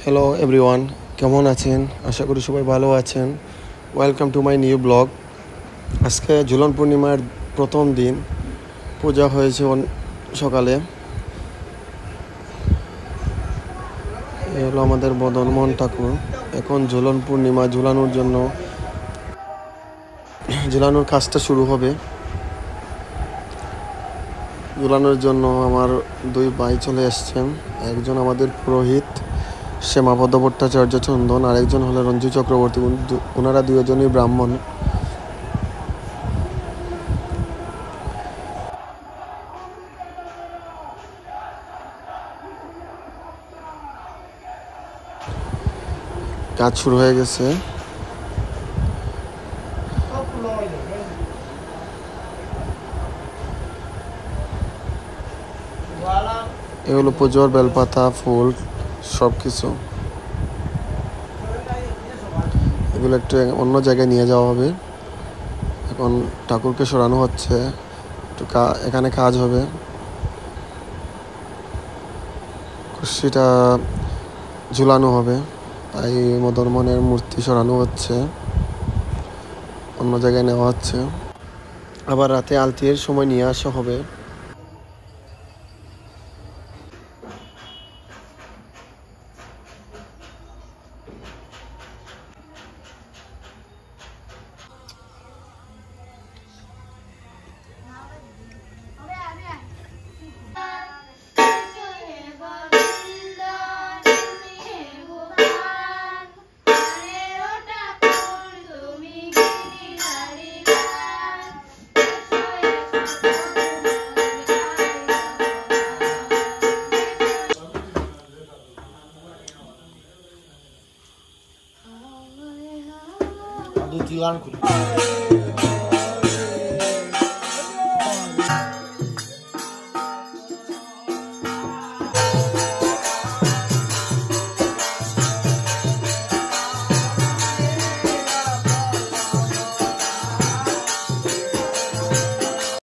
Hello everyone, কেমন আছেন? আশা করি সবাই ভালো আছেন। Welcome to my new blog. আজকে ঝুলন পূর্ণিমার প্রথম দিন। পূজা হয়েছে সকালে। এ হলো আমাদের মদনমোহন ঠাকুর। এখন ঝুলন পূর্ণিমা ঝুলানোর কাজটা শুরু হবে। ঝুলানোর জন্য আমার দুই ভাই চলে এসছেন। একজন আমাদের পুরোহিত শ্যামাপদ ভট্টাচার্য চন্দন, আরেকজন হলো রঞ্জু চক্রবর্তী। ওনারা দুজনই ব্রাহ্মণ। কাজ শুরু হয়ে গেছে। এ হলো পুজোর বেলপাতা, ফুল, সব কিছু। এগুলো একটু অন্য জায়গায় নিয়ে যাওয়া হবে। এখন ঠাকুরকে সরানো হচ্ছে, একটু এখানে কাজ হবে। কুর্সিটা ঝুলানো হবে, তাই মদনমোহনের মূর্তি সরানো হচ্ছে, অন্য জায়গায় নেওয়া হচ্ছে। আবার রাতে আলতির সময় নিয়ে আসা হবে। Aduh, jilang.